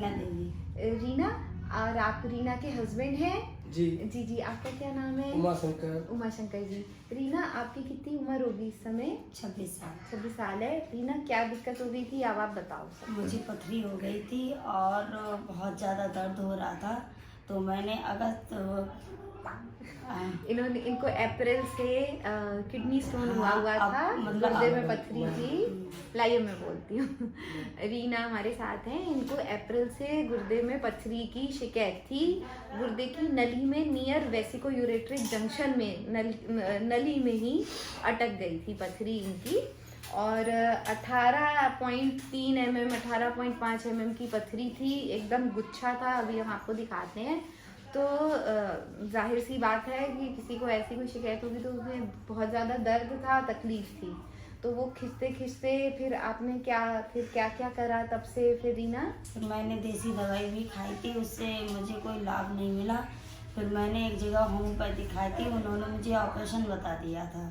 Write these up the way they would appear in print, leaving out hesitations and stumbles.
रीना देवी। रीना, और आप रीना के हस्बैंड हैं? जी जी जी। आपका क्या नाम है? उमा शंकर। उमा शंकर जी। रीना, आपकी कितनी उम्र होगी इस समय? 26 साल। 26 साल है। रीना, क्या दिक्कत हो गई थी, अब आप बताओ सब। मुझे पथरी हो गई थी और बहुत ज़्यादा दर्द हो रहा था, तो मैंने इनको अप्रैल से किडनी स्टोन हुआ था, मतलब गुर्दे में पथरी थी। लाइए मैं बोलती हूँ। रीना हमारे साथ हैं। इनको अप्रैल से गुर्दे में पथरी की शिकायत थी। गुर्दे की नली में नियर वेसिको-यूरेट्रिक जंक्शन में नली में ही अटक गई थी पथरी इनकी, और 18.3 mm 18.5 mm की पथरी थी, एकदम गुच्छा था। अभी हम आपको दिखाते हैं। तो जाहिर सी बात है कि किसी को ऐसी कोई शिकायत होगी तो उसमें बहुत ज़्यादा दर्द था, तकलीफ थी। तो वो खिंचते खिंचते फिर आपने क्या क्या करा तब से फिर रीना? फिर मैंने देसी दवाई भी खाई थी, उससे मुझे कोई लाभ नहीं मिला। फिर मैंने एक जगह होम्योपैथी खाई थी, उन्होंने मुझे ऑपरेशन बता दिया था।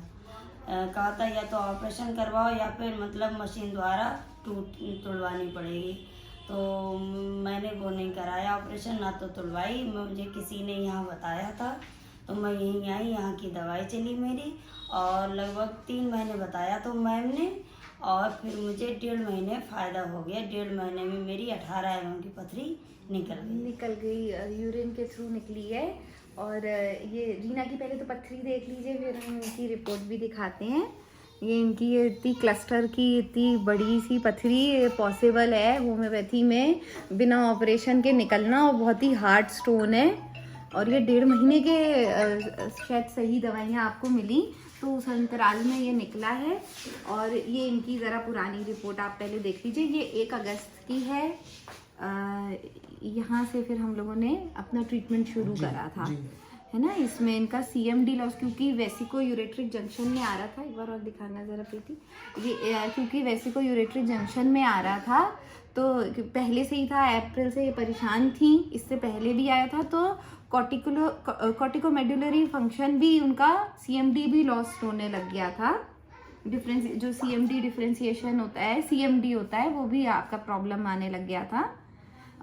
कहा था या तो ऑपरेशन करवाओ या फिर मतलब मशीन द्वारा तुड़वानी पड़ेगी। तो मैंने वो नहीं कराया ऑपरेशन, ना तो तुड़वाई। मुझे किसी ने यहाँ बताया था तो मैं यहीं आई, यहाँ की दवाई चली मेरी, और लगभग 3 महीने बताया तो मैम ने, और फिर मुझे 1.5 महीने फ़ायदा हो गया। 1.5 महीने में मेरी 18 mm की पथरी निकल गई, यूरिन के थ्रू निकली है। और ये रीना की पहले तो पथरी देख लीजिए, फिर हम इनकी रिपोर्ट भी दिखाते हैं। ये इनकी ये इतनी क्लस्टर की इतनी बड़ी सी पथरी पॉसिबल है होम्योपैथी में बिना ऑपरेशन के निकलना, और बहुत ही हार्ड स्टोन है। और ये 1.5 महीने के शायद सही दवाइयाँ आपको मिली, तो उस अंतराल में ये निकला है। और ये इनकी ज़रा पुरानी रिपोर्ट आप पहले देख लीजिए। ये 1 अगस्त की है। यहाँ से फिर हम लोगों ने अपना ट्रीटमेंट शुरू करा था, है ना। इसमें इनका CMD लॉस, क्योंकि वेसिको यूरेट्रिक जंक्शन में आ रहा था। एक बार और दिखाना ज़रा प्रीति। ये क्योंकि वेसिको यूरेट्रिक जंक्शन में आ रहा था, तो पहले से ही था, अप्रैल से ये परेशान थी, इससे पहले भी आया था। तो कॉर्टिकोमेडुलरी फंक्शन भी उनका CMD भी लॉस होने लग गया था। जो CMD डिफ्रेंसिएशन होता है, CMD होता है, वो भी आपका प्रॉब्लम आने लग गया था।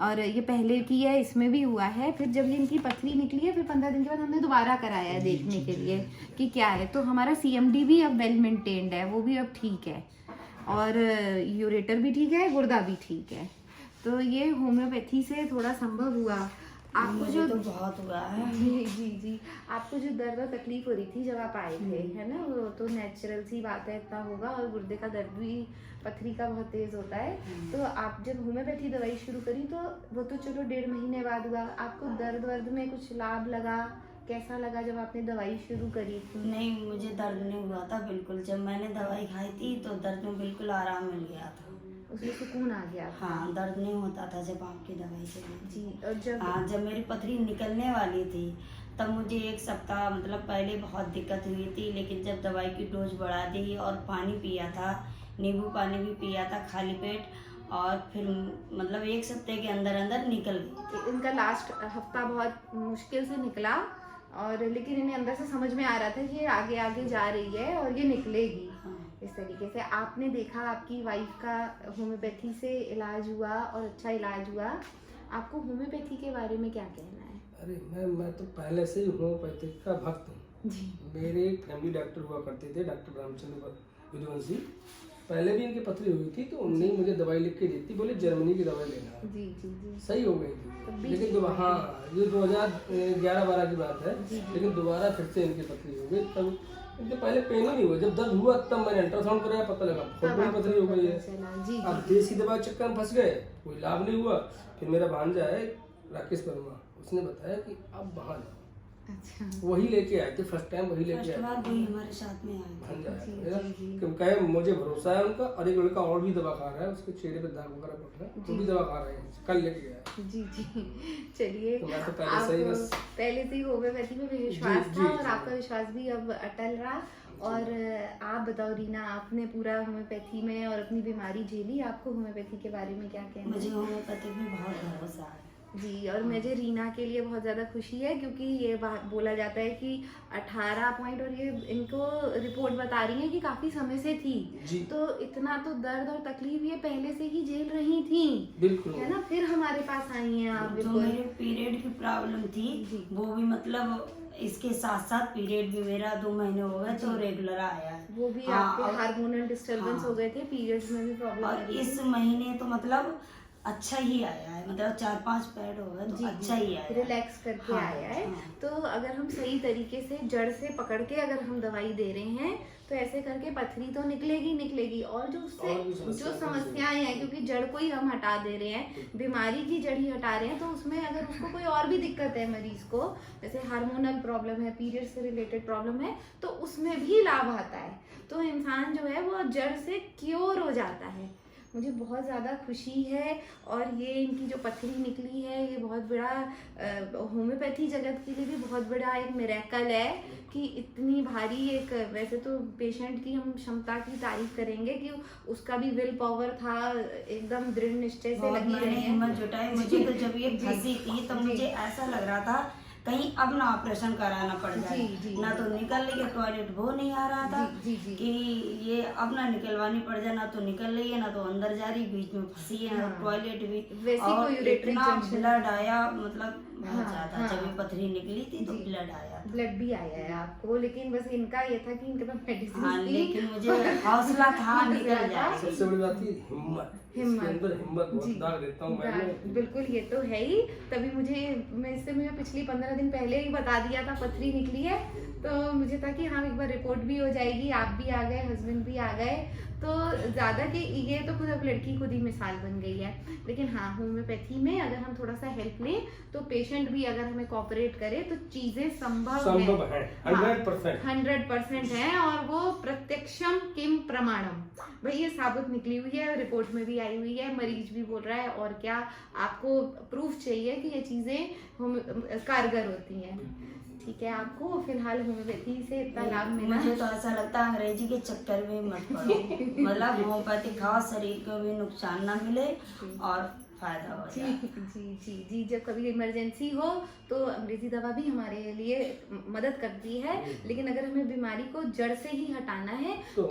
और ये पहले की है, इसमें भी हुआ है। फिर जब इनकी पथरी निकली है, फिर 15 दिन के बाद हमने दोबारा कराया है देखने के लिए कि क्या है। तो हमारा CMD भी अब वेल मेंटेन्ड है, वो भी अब ठीक है, और यूरेटर भी ठीक है, गुर्दा भी ठीक है। तो ये होम्योपैथी से थोड़ा संभव हुआ। आपको जो तो बहुत हुआ है। जी, आपको जो दर्द और तकलीफ हो रही थी जब आप आए थे, है ना, वो तो नेचुरल सी बात है, इतना होगा। और गुर्दे का दर्द भी पथरी का बहुत तेज होता है। तो आप जब होम्योपैथी दवाई शुरू करी, तो वो तो चलो 1.5 महीने बाद हुआ। आपको दर्द में कुछ लाभ लगा? कैसा लगा जब आपने दवाई शुरू करी थी? नहीं, मुझे दर्द नहीं हुआ था बिल्कुल। जब मैंने दवाई खाई थी तो दर्द में बिल्कुल आराम मिल गया था, उसमें सुकून आ गया था। हाँ, दर्द नहीं होता था जब आपकी दवाई चली जी। और जब मेरी पथरी निकलने वाली थी, तब मुझे 1 सप्ताह मतलब पहले बहुत दिक्कत हुई थी। लेकिन जब दवाई की डोज बढ़ा दी और पानी पिया था, नींबू पानी भी पिया था खाली पेट, और फिर मतलब 1 सप्ताह के अंदर अंदर निकल गई। इनका लास्ट हफ्ता बहुत मुश्किल से निकला, और लेकिन इन्हें अंदर से समझ में आ रहा था कि ये आगे आगे जा रही है और ये निकलेगी। इस तरीके से आपने देखा आपकी वाइफ का होम्योपैथी से इलाज हुआ, और अच्छा इलाज हुआ। आपको होम्योपैथी के बारे में क्या कहना है? अरे मैं तो पहले से ही होम्योपैथी का भक्त हूँ जी। मेरे एक फैमिली डॉक्टर हुआ करते थे, डॉक्टर रामचंद्र विद्वंशी। पहले भी इनकी पथरी हुई थी, तो उन्होंने मुझे दवाई लिख के दी थी, बोले जर्मनी की दवाई लेना। जी। सही हो गई थी। लेकिन हाँ, ये 2011-12 की बात है। लेकिन दोबारा फिर से इनकी पथरी हो गई। तब इनके पहले पेन ही नहीं हुआ, जब दर्द हुआ तब मैंने अल्ट्रासाउंड कराया, पता लगा बहुत बड़ी पथरी हो गई है। अब देसी दवा चक्कर में फंस गए, कोई लाभ नहीं हुआ। फिर मेरा भांजा है राकेश वर्मा, उसने बताया कि अब वहाँ जाओ। अच्छा। वही लेके आए थे फर्स्ट टाइम, वही लेके आए वही हमारे साथ में आए। भांजा है, कहे मुझे भरोसा है उनका। और एक लड़का और भी दवा खा रहा है, उसके चेहरे पे दाग वगैरह पड़ रहा है, वो भी दवा खा रहे हैं, कल लेके गया। जी। चलिए, तो मैं तो पहले से ही होम्योपैथी में विश्वास था, और आपका विश्वास भी अब अटल रहा। और आप बताओ रीना, आपने पूरा होम्योपैथी में और अपनी बीमारी झेली, आपको होम्योपैथी के बारे में क्या कहना है? मुझे होम्योपैथी में बहुत भरोसा है। जी। और मुझे रीना के लिए बहुत ज़्यादा खुशी है क्योंकि ये बोला जाता है कि 18 पॉइंट, और ये इनको रिपोर्ट बता रही है कि काफ़ी समय से थी, जी। तो इतना तो दर्द और तकलीफ ये पहले से ही झेल रही थी, बिल्कुल है ना। फिर हमारे पास आई हैं आप। जो बिल्कुल मेरे पीरियड की प्रॉब्लम थी जी। वो भी मतलब इसके साथ साथ पीरियड भी मेरा 2 महीने हो गए तो रेगुलर आया है। वो भी हाँ, आपके और- हार्मोनल डिस्टर्बेंस हाँ। हो गए थे, पीरियड्स में भी प्रॉब्लम आ और रही इस थी। महीने तो मतलब अच्छा ही आया है, मतलब 4-5 पैड हो गए तो अच्छा ही आया है। रिलैक्स करके हाँ, आया है। हाँ। तो अगर हम सही तरीके से जड़ से पकड़ के अगर हम दवाई दे रहे हैं तो ऐसे करके पथरी तो निकलेगी, और जो उससे और भी समस्याएं जो समस्याएं हैं, क्योंकि जड़ को ही हम हटा दे रहे हैं, बीमारी की जड़ ही हटा रहे हैं, तो उसमें अगर उसको कोई और भी दिक्कत है मरीज को, जैसे हार्मोनल प्रॉब्लम है, पीरियड से रिलेटेड प्रॉब्लम है, तो उसमें भी लाभ आता है। तो इंसान जो है वो जड़ से क्योर हो जाता है। मुझे बहुत ज़्यादा खुशी है। और ये इनकी जो पथरी निकली है ये बहुत बड़ा होम्योपैथी जगत के लिए भी बहुत बड़ा एक मिरेकल है कि इतनी भारी एक, वैसे तो पेशेंट की हम क्षमता की तारीफ करेंगे कि उसका भी विल पावर था, एकदम दृढ़ निश्चय से बहुत लगी मैंने रही है। हिम्मत जुटाई। मुझे तो जब ये जी। फंसी थी तब जी। मुझे ऐसा लग रहा था कहीं अब ना ऑपरेशन कराना पड़ जाए। जी, जी। ना तो निकल रही है, टॉयलेट वो नहीं आ रहा था जी, जी, जी। कि ये अब ना निकलवानी पड़ जाए, ना तो निकल रही है ना तो अंदर जा रही, बीच में फंसी है, ना हाँ। टॉयलेट भी। वैसी और कोई uretary इतना junction। ब्लड आया, मतलब बहुत हाँ, ज्यादा। हाँ। जब ये पथरी निकली थी तो जी। ब्लड आया। ब्लड भी आया है आपको, लेकिन बस इनका ये था कि इनके पास मेडिसिन हाँ, थी। लेकिन मुझे हौसला था निकल ज्यादा। जाएगी। सबसे बड़ी बात थी हिम्मत। इसके अंदर हिम्मत बहुत जी। दाग देता हूँ मैं। बिल्कुल, ये तो है ही। तभी मुझे पिछली 15 दिन पहले ही बता दिया था पथरी निकली है, तो मुझे था कि हाँ एक बार रिपोर्ट भी हो जाएगी, आप भी आ गए, हस्बैंड भी आ गए, तो ज़्यादा कि ये तो खुद अब लड़की खुद ही मिसाल बन गई है। लेकिन हाँ, होम्योपैथी में अगर हम थोड़ा सा हेल्प लें तो पेशेंट भी अगर हमें कोऑपरेट करे तो चीज़ें संभव है 100%। 100% है। और वो प्रत्यक्षम किम प्रमाणम, भाई ये साबित निकली हुई है, रिपोर्ट में भी आई हुई है, मरीज भी बोल रहा है। और क्या आपको प्रूफ चाहिए कि ये चीज़ें कारगर होती हैं। ठीक है, आपको फिलहाल होम्योपैथी से इतना लाभ मिला। मुझे तो ऐसा लगता है अंग्रेजी के चक्कर में मत पड़ो। मतलब होम्योपैथी खाओ, शरीर को भी नुकसान ना मिले और फायदा हो जी जाए। जी जी जी। जब कभी इमरजेंसी हो तो अंग्रेजी दवा भी हमारे लिए मदद करती है, लेकिन अगर हमें बीमारी को जड़ से ही हटाना है तो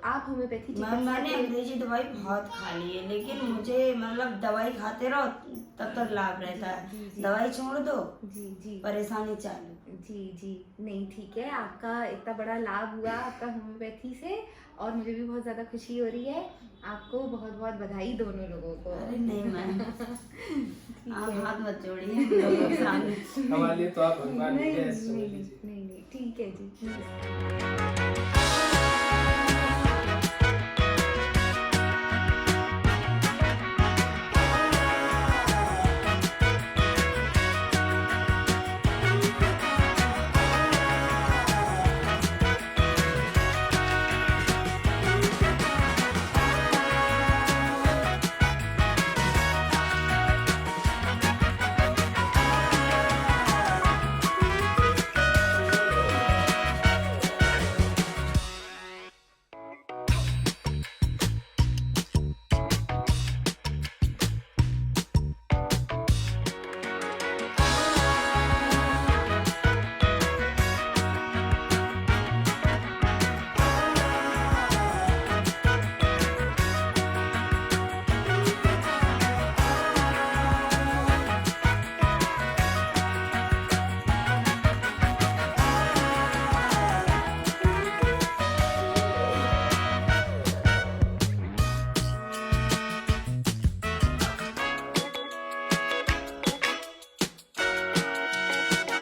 आप होम्योपैथी मैंने अंग्रेजी दवाई बहुत खा ली है, लेकिन मुझे मतलब दवाई खाते रहो तब तक लाभ रहता है, दवाई छोड़ दो जी जी परेशानी चालू। जी जी। नहीं, ठीक है, आपका इतना बड़ा लाभ हुआ आपका होम्योपैथी से, और मुझे भी बहुत ज़्यादा खुशी हो रही है। आपको बहुत बहुत बधाई दोनों लोगों को। अरे नहीं मैम, आप हाथ मत जोड़िए लोगों के सामने। हमारे लिए तो आप भगवान ही हैं। नहीं, ठीक है जी।